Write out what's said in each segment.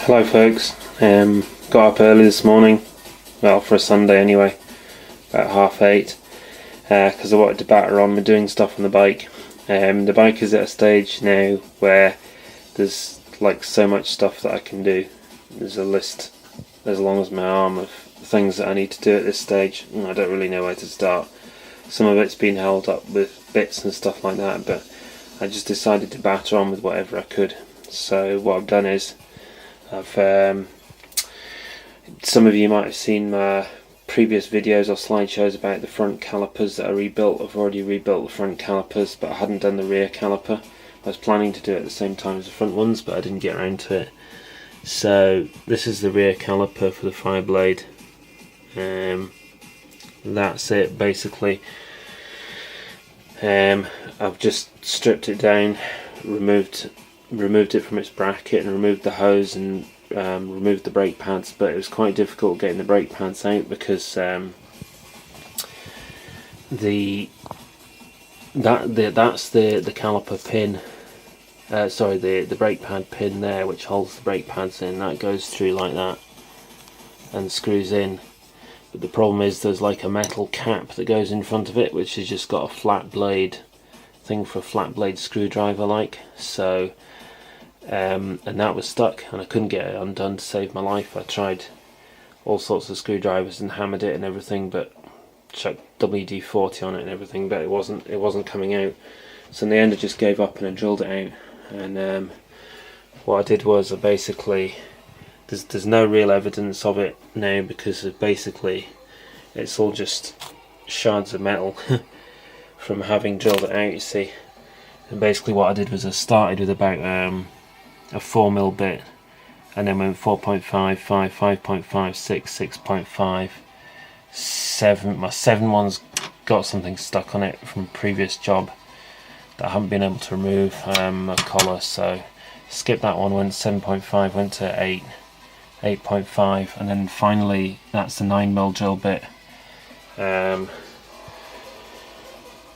Hello folks, got up early this morning, well for a Sunday anyway, about 8:30, because I wanted to batter on with doing stuff on the bike. The bike is at a stage now where there's like so much stuff that I can do. There's a list as long as my arm of things that I need to do at this stage, and I don't really know where to start. Some of it's been held up with bits and stuff like that, but I just decided to batter on with whatever I could. So what I've done is some of you might have seen my previous videos or slideshows about the front calipers that I rebuilt. I've already rebuilt the front calipers, but I hadn't done the rear caliper. I was planning to do it at the same time as the front ones, but I didn't get around to it. So this is the rear caliper for the Fireblade. That's it basically. I've just stripped it down, removed it from its bracket and removed the hose and removed the brake pads, but it was quite difficult getting the brake pads out because that's the caliper pin, the brake pad pin there, which holds the brake pads in. That goes through like that and screws in, but the problem is there's like a metal cap that goes in front of it, which has just got a flat blade thing for a flat blade screwdriver like, so and that was stuck and I couldn't get it undone to save my life. I tried all sorts of screwdrivers and hammered it and everything, but chucked WD-40 on it and everything, but it wasn't coming out. So in the end I just gave up and I drilled it out. And what I did was I basically, there's no real evidence of it now because basically it's all just shards of metal from having drilled it out, you see. And basically what I did was I started with about a 4mm bit, and then went 4.5, 5, 5.5, 6, 6.5, 7. My 7 one's got something stuck on it from a previous job that I haven't been able to remove, a collar, so skipped that one, went 7.5, went to 8, 8.5, and then finally that's the 9mm drill bit.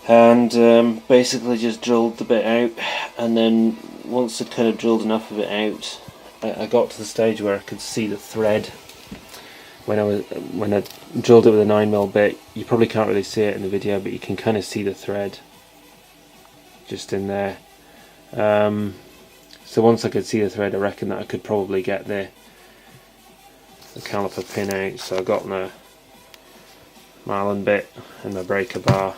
And basically just drilled the bit out, and then once I'd kind of drilled enough of it out, I got to the stage where I could see the thread. When I drilled it with a 9mm bit, you probably can't really see it in the video, but you can kind of see the thread just in there. So once I could see the thread, I reckon that I could probably get the caliper pin out. So I got my Allen bit and my breaker bar.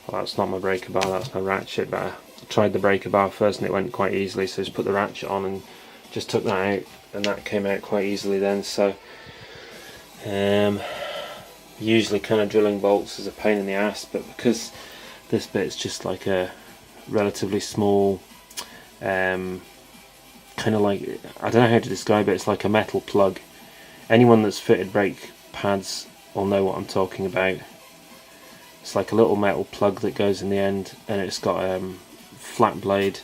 Well, that's not my breaker bar, that's my ratchet, but I tried the breaker bar first and it went quite easily, so just put the ratchet on and just took that out, and that came out quite easily then. So usually kind of drilling bolts is a pain in the ass, but because this bit's just like a relatively small kind of like, I don't know how to describe it, it's like a metal plug. Anyone that's fitted brake pads will know what I'm talking about. It's like a little metal plug that goes in the end, and it's got a flat blade.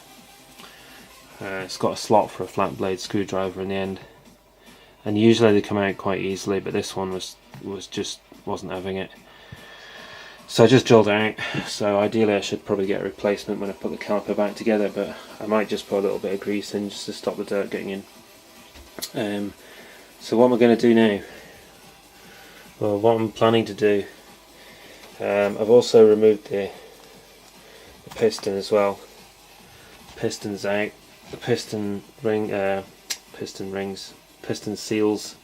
It's got a slot for a flat blade screwdriver in the end, and usually they come out quite easily, but this one wasn't having it. So I just drilled it out. So ideally I should probably get a replacement when I put the caliper back together, but I might just put a little bit of grease in just to stop the dirt getting in. So what am I going to do now? Well, what I'm planning to do, I've also removed the piston as well. Piston's out. The piston seals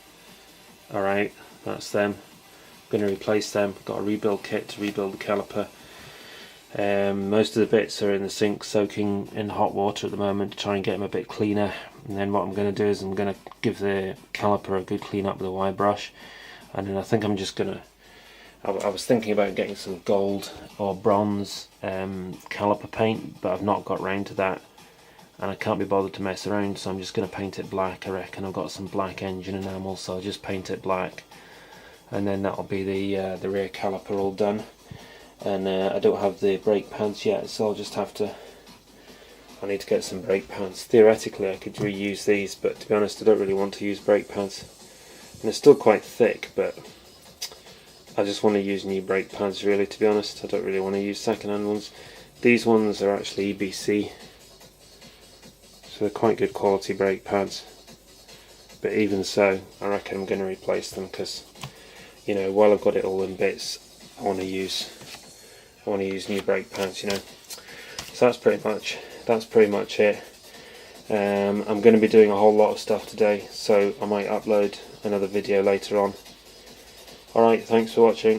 are out. That's them. I'm going to replace them. Got a rebuild kit to rebuild the caliper. Most of the bits are in the sink soaking in hot water at the moment to try and get them a bit cleaner. And then what I'm going to do is I'm going to give the caliper a good clean up with a wire brush. And then I think I'm just going to, I was thinking about getting some gold or bronze caliper paint, but I've not got round to that, and I can't be bothered to mess around, so I'm just going to paint it black. I reckon I've got some black engine enamel, so I'll just paint it black, and then that'll be the rear caliper all done. And I don't have the brake pads yet, so I'll just have to, I need to get some brake pads. Theoretically I could reuse these, but to be honest I don't really want to use brake pads, and they're still quite thick, but I just want to use new brake pads really, to be honest. I don't really want to use second-hand ones. These ones are actually EBC, so they're quite good quality brake pads. but even so, I reckon I'm going to replace them, because, you know, while I've got it all in bits, I want to use new brake pads, you know. So that's pretty much it. I'm going to be doing a whole lot of stuff today, so I might upload another video later on. Alright, thanks for watching.